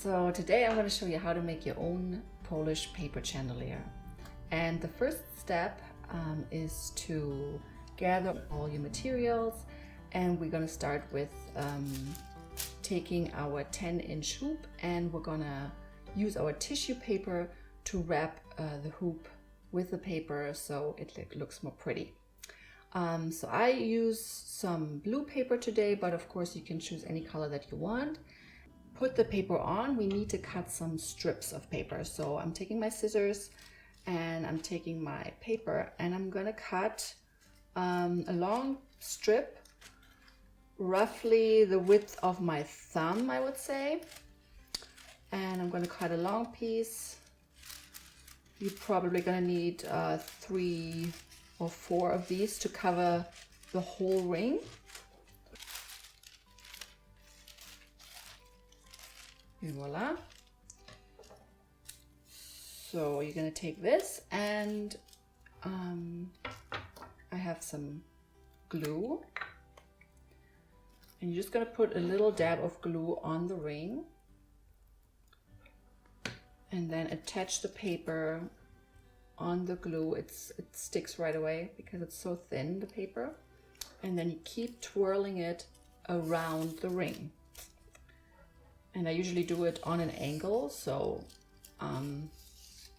So today I'm going to show you how to make your own Polish paper chandelier. And the first step is to gather all your materials, and we're going to start with taking our 10-inch hoop, and we're going to use our tissue paper to wrap the hoop with the paper so it looks more pretty. So I use some blue paper today, but of course you can choose any color that you want. Put the paper on, we need to cut some strips of paper. So I'm taking my scissors and I'm taking my paper and I'm gonna cut a long strip, roughly the width of my thumb, I would say. And I'm gonna cut a long piece. You're probably gonna need 3 or 4 of these to cover the whole ring. And voila. So you're gonna take this, and I have some glue, and you're just gonna put a little dab of glue on the ring and then attach the paper on the glue. It sticks right away because it's so thin, the paper, and then you keep twirling it around the ring. And I usually do it on an angle, so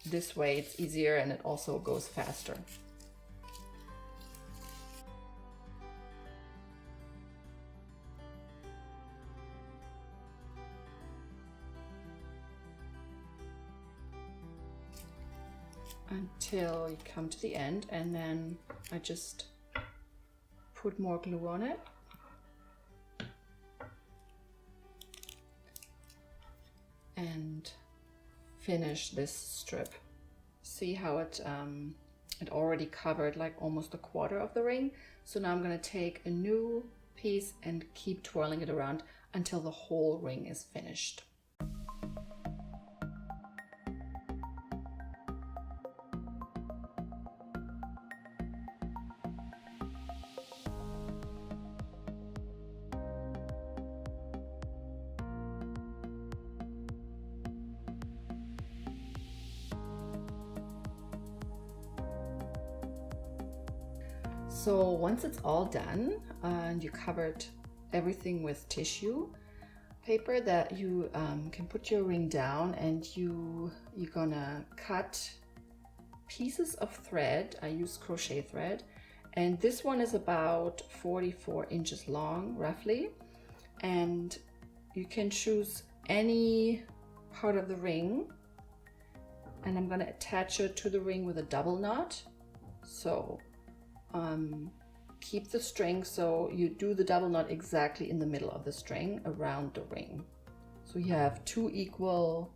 this way it's easier and it also goes faster. Until you come to the end, and then I just put more glue on it. And finish this strip. See how it already covered like almost a quarter of the ring. So now I'm going to take a new piece and keep twirling it around until the whole ring is finished. So once it's all done and you covered everything with tissue paper, that you can put your ring down, and you're gonna cut pieces of thread. I use crochet thread, and this one is about 44 inches long roughly, and you can choose any part of the ring, and I'm gonna attach it to the ring with a double knot. So keep the string, so you do the double knot exactly in the middle of the string around the ring. So you have 2 equal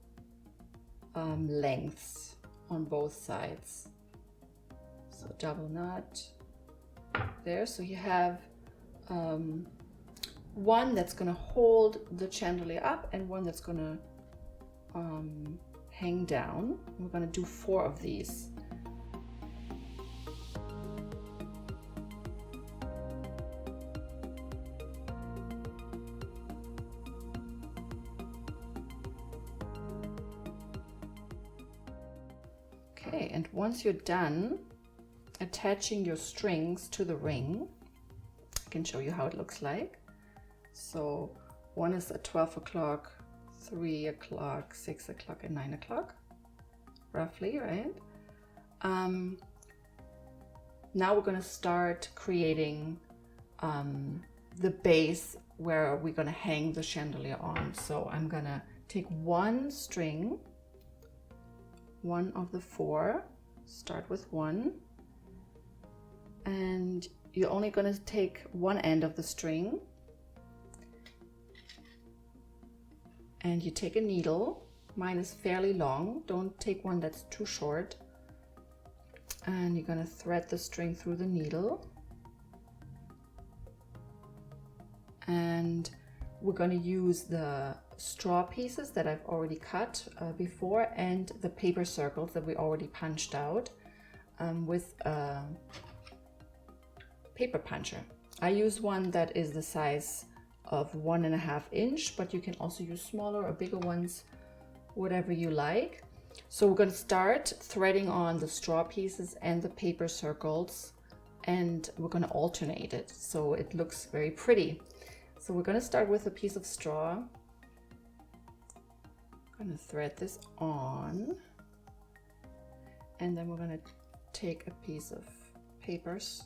lengths on both sides. So double knot there. So you have one that's going to hold the chandelier up and one that's going to hang down. We're going to do 4 of these. Okay, and once you're done attaching your strings to the ring, I can show you how it looks like. So one is at 12 o'clock, 3 o'clock, 6 o'clock, and 9 o'clock, roughly, right? Now we're going to start creating the base where we're going to hang the chandelier on. So I'm going to take one string, one of the 4, start with 1, and you're only going to take one end of the string, and you take a needle. Mine is fairly long, don't take one that's too short, and you're going to thread the string through the needle, and we're going to use the straw pieces that I've already cut before, and the paper circles that we already punched out with a paper puncher. I use one that is the size of 1.5 inch, but you can also use smaller or bigger ones. whatever you like. So we're going to start threading on the straw pieces and the paper circles, and we're going to alternate it so it looks very pretty. So we're going to start with a piece of straw. I'm going to thread this on, and then we're going to take a piece of papers,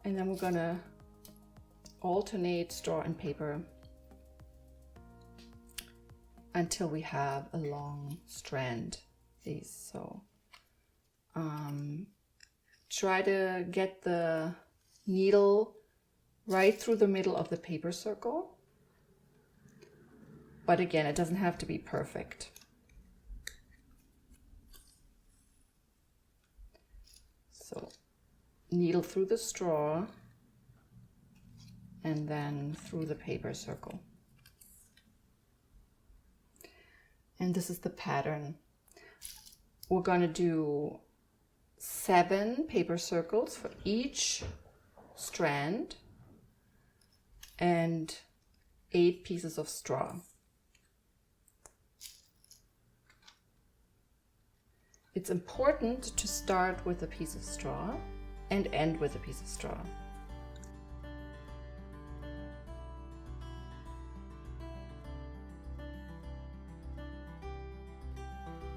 and then we're going to alternate straw and paper until we have a long strand. These, so try to get the needle right through the middle of the paper circle, but again, it doesn't have to be perfect. So needle through the straw and then through the paper circle. And this is the pattern. We're going to do 7 paper circles for each strand and 8 pieces of straw. It's important to start with a piece of straw and end with a piece of straw.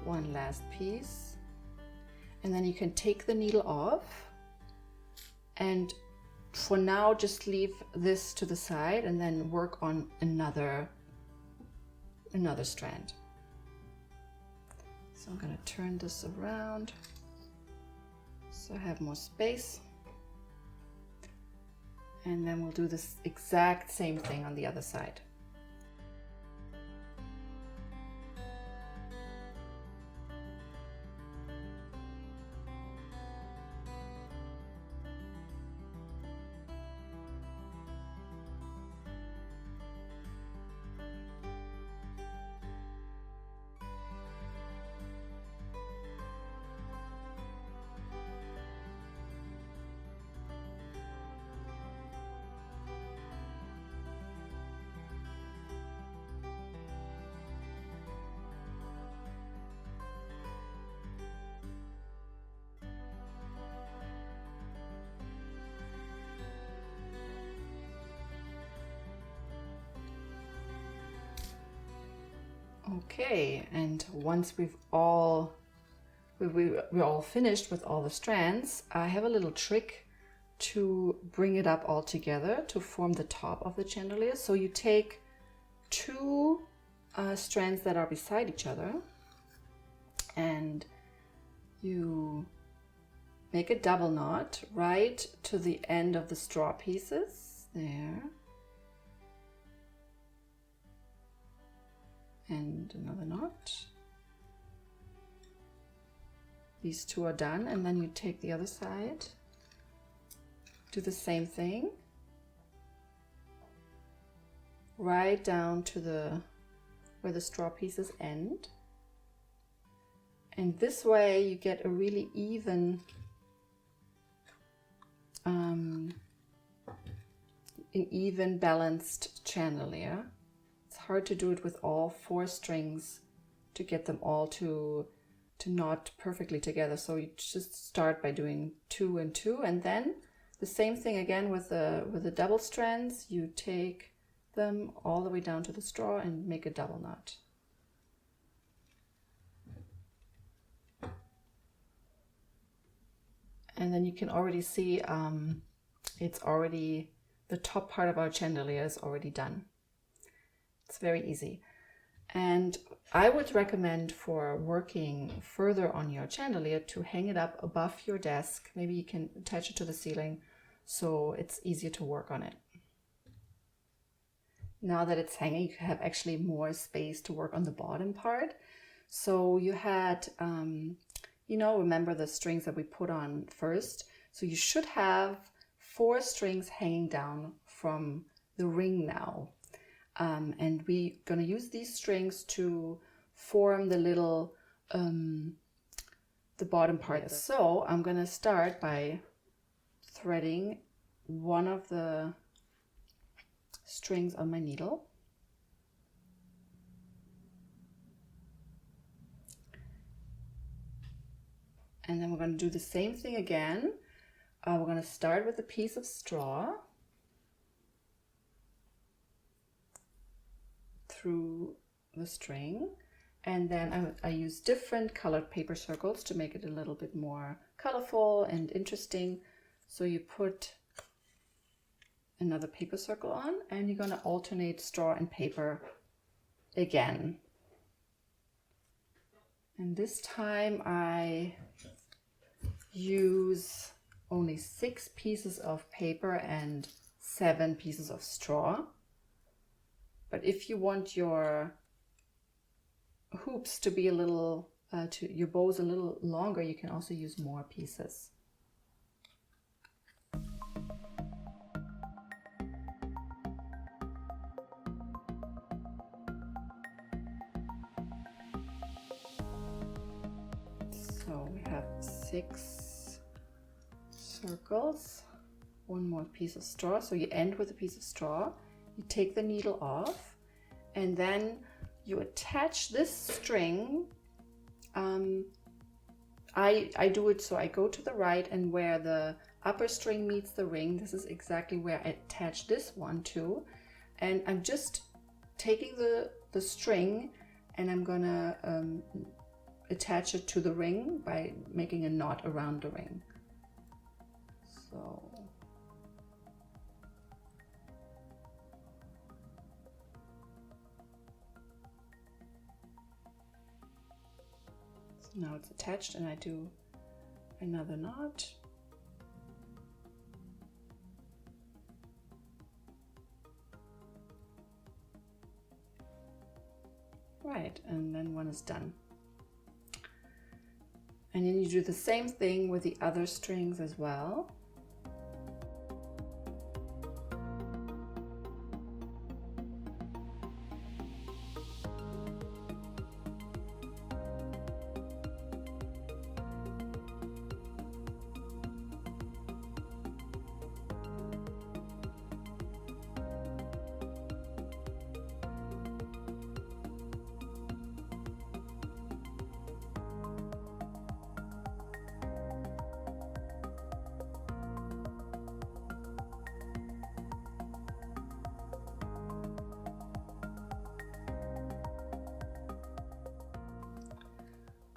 One last piece, and then you can take the needle off, and for now just leave this to the side and then work on another strand. So I'm going to turn this around so I have more space, and then we'll do this exact same thing on the other side. Okay, and once we're all finished with all the strands, I have a little trick to bring it up all together to form the top of the chandelier. So you take 2 strands that are beside each other, and you make a double knot right to the end of the straw pieces there. And another knot. These 2 are done, and then you take the other side, do the same thing, right down to where the straw pieces end, and this way you get a really even an even balanced chandelier. It's hard to do it with all 4 strings to get them all to knot perfectly together. So you just start by doing 2 and 2, and then the same thing again with the double strands. You take them all the way down to the straw and make a double knot. And then you can already see the top part of our chandelier is already done. It's very easy. And I would recommend, for working further on your chandelier, to hang it up above your desk. Maybe you can attach it to the ceiling so it's easier to work on it. Now that it's hanging, you have actually more space to work on the bottom part. So you had, remember the strings that we put on first? So you should have 4 strings hanging down from the ring now. And we're going to use these strings to form the little, the bottom part. So I'm going to start by threading one of the strings on my needle. And then we're going to do the same thing again. We're going to start with a piece of straw through the string, and then I use different colored paper circles to make it a little bit more colorful and interesting. So you put another paper circle on, and you're going to alternate straw and paper again. And this time I use only 6 pieces of paper and 7 pieces of straw. But if you want your hoops to be a little, your bows a little longer, you can also use more pieces. So we have 6 circles, 1 more piece of straw. So you end with a piece of straw, you take the needle off, and then you attach this string. I do it so I go to the right, and where the upper string meets the ring, this is exactly where I attach this one to. And I'm just taking the string, and I'm gonna attach it to the ring by making a knot around the ring. So now it's attached, and I do another knot. Right, and then one is done. And then you do the same thing with the other strings as well.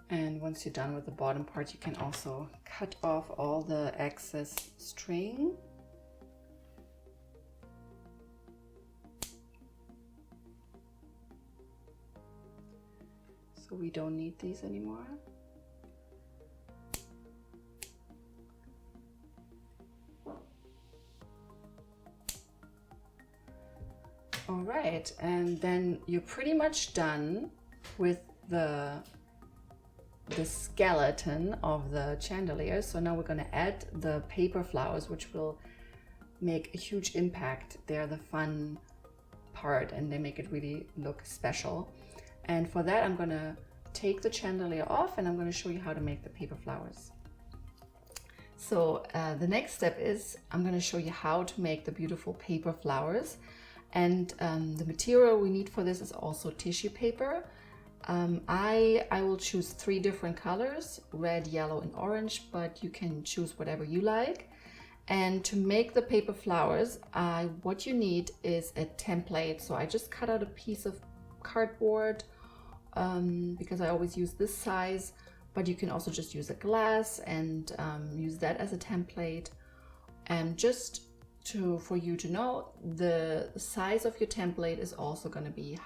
And once you're done with the bottom part, you can also cut off all the excess string. So we don't need these anymore. All right, and then you're pretty much done with the skeleton of the chandelier. So now we're going to add the paper flowers, which will make a huge impact. They're the fun part, and they make it really look special. And for that, I'm going to take the chandelier off, and I'm going to show you how to make the paper flowers. So the next step is I'm going to show you how to make the beautiful paper flowers. And the material we need for this is also tissue paper. I will choose 3 different colors, red, yellow, and orange, but you can choose whatever you like. And to make the paper flowers, what you need is a template. So I just cut out a piece of cardboard because I always use this size, but you can also just use a glass and use that as a template. And just for you to know, the size of your template is also going to be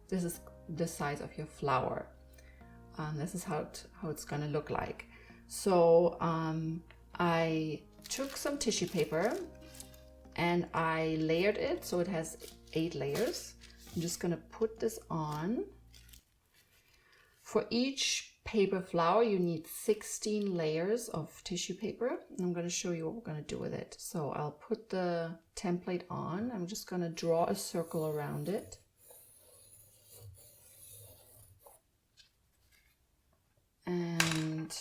this is the size of your flower. This is how it's going to look like. So I took some tissue paper and I layered it, so it has 8 layers. I'm just going to put this on. For each paper flower you need 16 layers of tissue paper. I'm going to show you what we're going to do with it. So I'll put the template on. I'm just going to draw a circle around it. And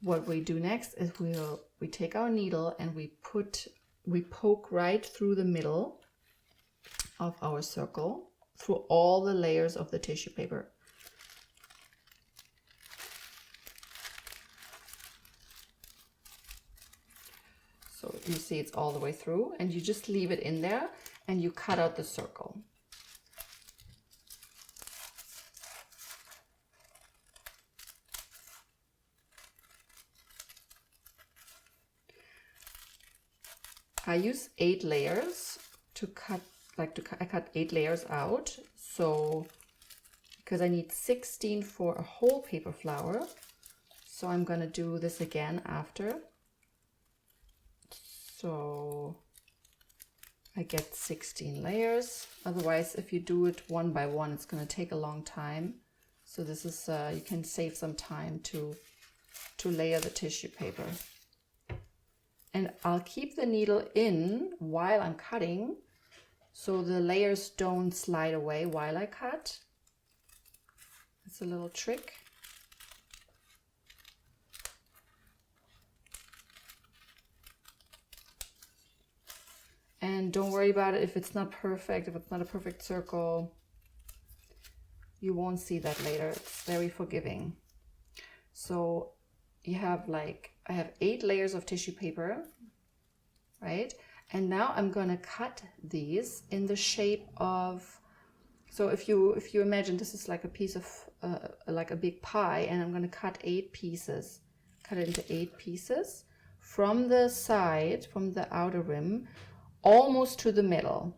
what we do next is we take our needle and we poke right through the middle of our circle, through all the layers of the tissue paper. you see it's all the way through, and you just leave it in there and you cut out the circle. I use 8 layers to cut, I cut 8 layers out, so because I need 16 for a whole paper flower. So I'm going to do this again after. So I get 16 layers. Otherwise, if you do it one by one, it's going to take a long time. So this is, you can save some time to layer the tissue paper. And I'll keep the needle in while I'm cutting, so the layers don't slide away while I cut. It's a little trick. And don't worry about it if it's not perfect, if it's not a perfect circle. You won't see that later. It's very forgiving. So you have I have 8 layers of tissue paper, right? And now I'm going to cut these in the shape of, so if you imagine this is like a piece of, like a big pie, and I'm going to cut 8 pieces, cut it into 8 pieces from the side, from the outer rim, almost to the middle.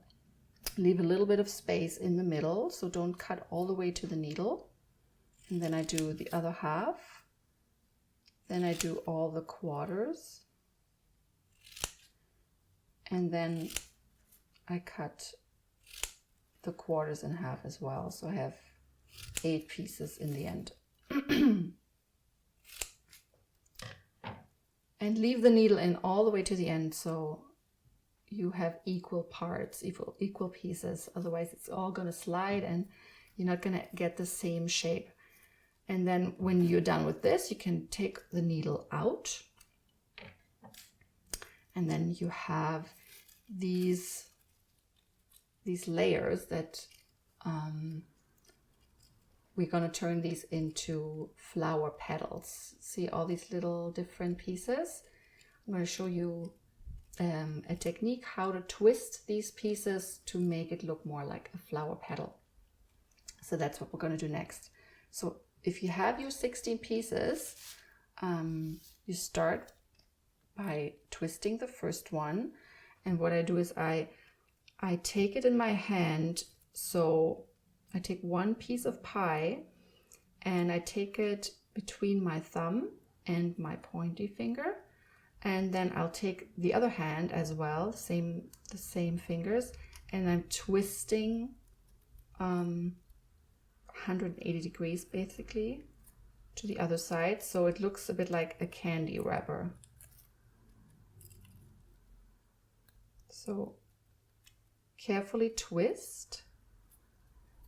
Leave a little bit of space in the middle, so don't cut all the way to the needle. And then I do the other half. Then I do all the quarters. And then I cut the quarters in half as well. So I have 8 pieces in the end. And leave the needle in all the way to the end, so you have equal parts, equal pieces. Otherwise it's all going to slide and you're not going to get the same shape. And then when you're done with this, you can take the needle out. And then you have these layers that we're going to turn these into flower petals. See all these little different pieces? I'm going to show you a technique how to twist these pieces to make it look more like a flower petal. So that's what we're going to do next. So if you have your 16 pieces, you start by twisting the first one. And what I do is I take it in my hand. So I take one piece of pie and I take it between my thumb and my pointy finger. And then I'll take the other hand as well, the same fingers, and I'm twisting 180 degrees basically to the other side, so it looks a bit like a candy wrapper. So carefully twist,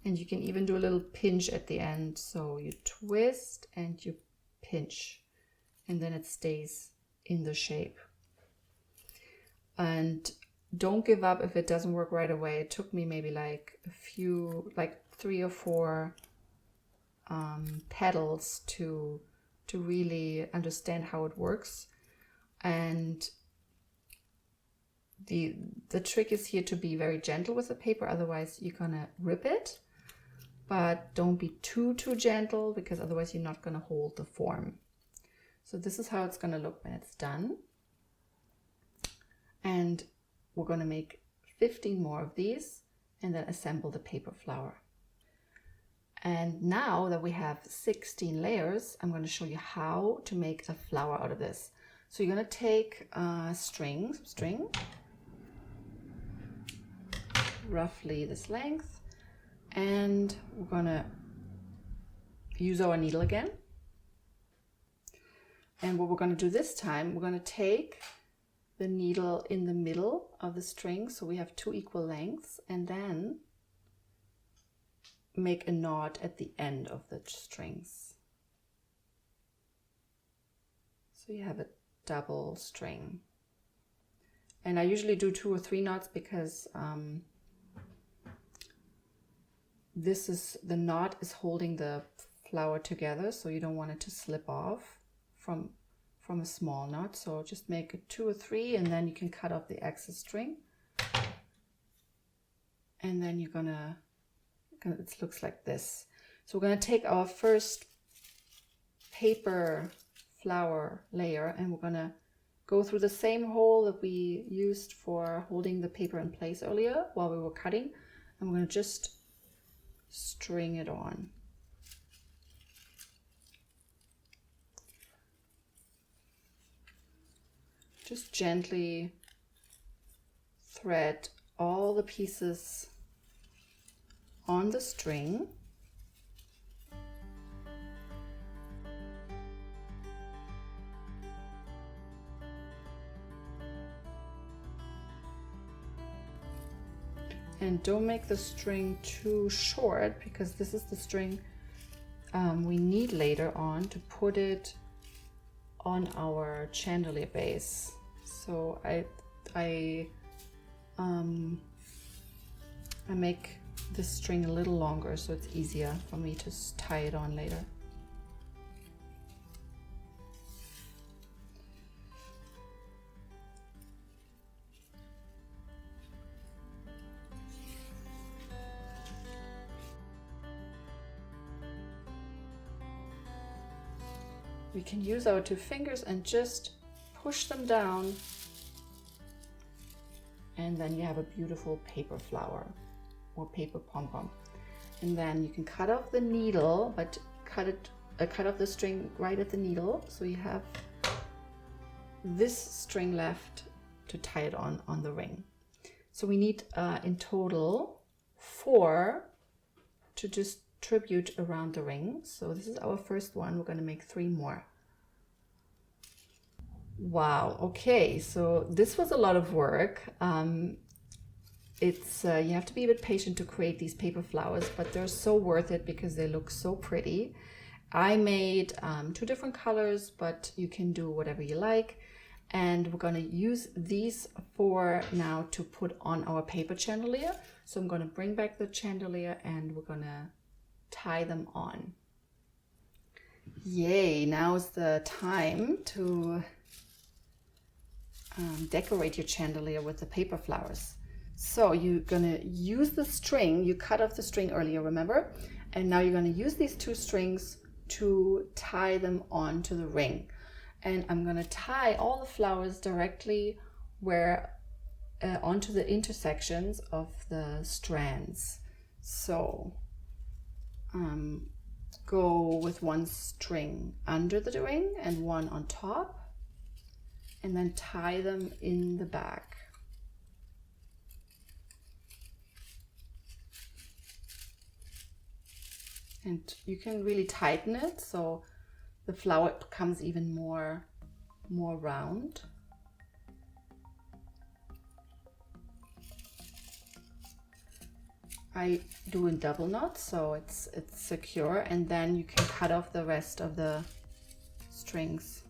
and you can even do a little pinch at the end. So you twist and you pinch, and then it stays in the shape. And don't give up if it doesn't work right away. It took me maybe like 3 or 4 petals to really understand how it works. And the trick is here to be very gentle with the paper, otherwise you're gonna rip it. But don't be too gentle, because otherwise you're not gonna hold the form. So this is how it's going to look when it's done. And we're going to make 15 more of these and then assemble the paper flower. And now that we have 16 layers, I'm going to show you how to make a flower out of this. So you're going to take some string, roughly this length, and we're going to use our needle again. And what we're going to do this time, we're going to take the needle in the middle of the string, so we have 2 equal lengths, and then make a knot at the end of the strings. So you have a double string. And I usually do 2 or 3 knots because the knot is holding the flower together, so you don't want it to slip off from from a small knot. So just make it 2 or 3, and then you can cut off the excess string. And then you're gonna it looks like this. So we're gonna take our first paper flower layer, and we're gonna go through the same hole that we used for holding the paper in place earlier while we were cutting, and we're gonna just string it on. Just gently thread all the pieces on the string. And don't make the string too short, because this is the string we need later on to put it on our chandelier base. So I make this string a little longer so it's easier for me to tie it on later. We can use our 2 fingers and just push them down, and then you have a beautiful paper flower or paper pom-pom. And then you can cut off the needle, but cut off the string right at the needle, so you have this string left to tie it on the ring. So we need in total 4 to distribute around the ring. So this is our first one. We're going to make 3 more. Wow, okay, so this was a lot of work. You have to be a bit patient to create these paper flowers, but they're so worth it because they look so pretty. I made 2 different colors, but you can do whatever you like. And we're going to use these 4 now to put on our paper chandelier. So I'm going to bring back the chandelier and we're going to tie them on. Yay, now is the time to decorate your chandelier with the paper flowers. So you're gonna use the string, you cut off the string earlier, remember? And now you're gonna use these 2 strings to tie them onto the ring. And I'm gonna tie all the flowers directly onto the intersections of the strands. So go with 1 string under the ring and 1 on top, and then tie them in the back. And you can really tighten it so the flower becomes even more round. I do in double knots so it's secure, and then you can cut off the rest of the strings.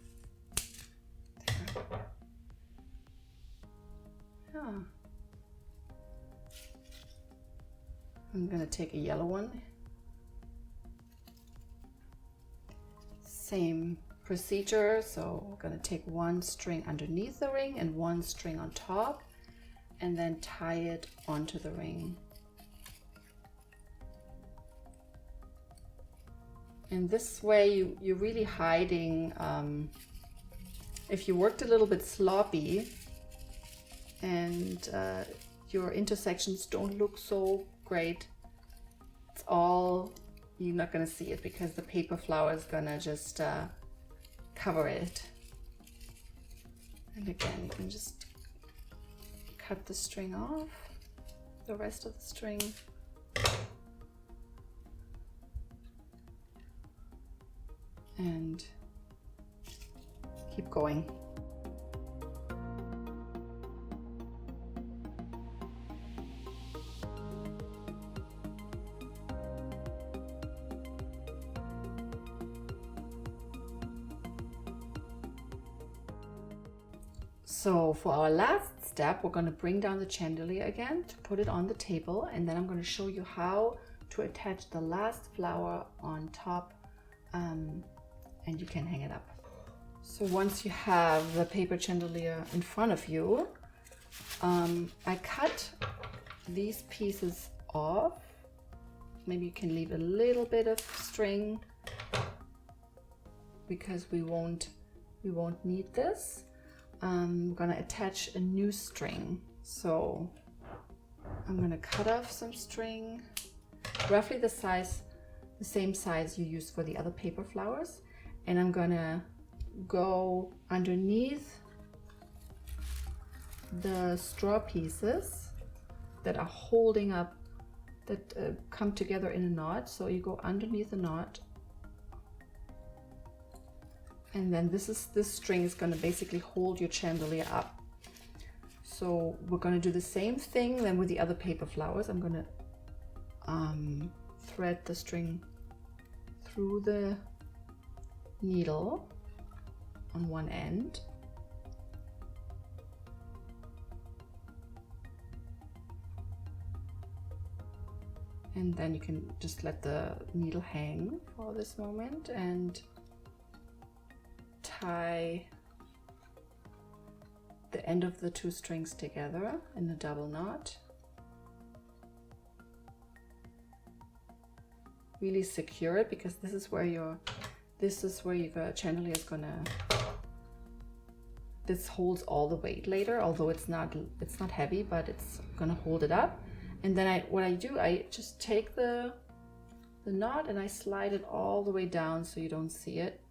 Yeah. I'm gonna take a yellow one. Same procedure, so we're gonna take 1 string underneath the ring and 1 string on top, and then tie it onto the ring. And this way you're really hiding, if you worked a little bit sloppy and your intersections don't look so great, it's all, you're not gonna see it because the paper flower is gonna just cover it. And again, you can just cut the string off, the rest of the string. And keep going. So for our last step, we're going to bring down the chandelier again to put it on the table, and then I'm going to show you how to attach the last flower on top, and you can hang it up. So once you have the paper chandelier in front of you, I cut these pieces off. Maybe you can leave a little bit of string because we won't need this. I'm gonna attach a new string. So I'm gonna cut off some string, roughly the same size you used for the other paper flowers, and I'm gonna go underneath the straw pieces that are holding up, that come together in a knot. So you go underneath the knot, and then this string is going to basically hold your chandelier up. So we're going to do the same thing then with the other paper flowers. I'm going to thread the string through the needle on one end, and then you can just let the needle hang for this moment and tie the end of the two strings together in a double knot. Really secure it, because this is where your chandelier is gonna, this holds all the weight later, although it's not heavy, but it's gonna hold it up. And then what I do, I just take the knot and I slide it all the way down so you don't see it.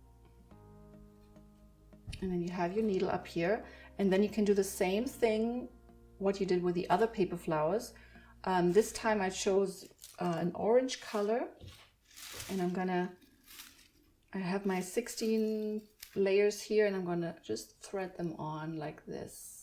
And then you have your needle up here, and then you can do the same thing what you did with the other paper flowers. This time I chose an orange color, and I have my 16 layers here, and I'm gonna just thread them on like this.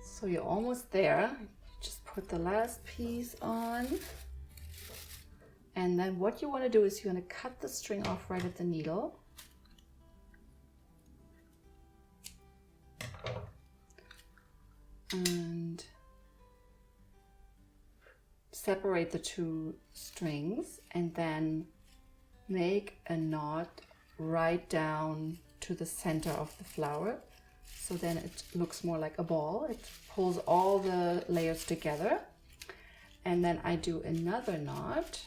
So you're almost there. Just put the last piece on. And then what you want to do is you want to cut the string off right at the needle. And separate the two strings, and then make a knot right down to the center of the flower. So then it looks more like a ball. It pulls all the layers together. And then I do another knot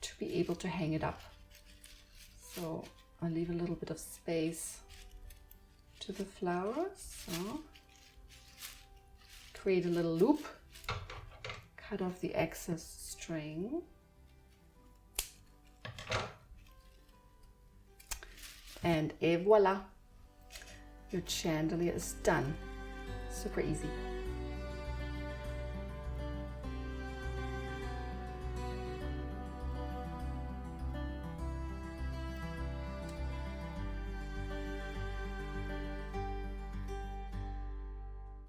to be able to hang it up. So I'll leave a little bit of space to the flower. So create a little loop, cut off the excess string. And voila! Your chandelier is done. Super easy.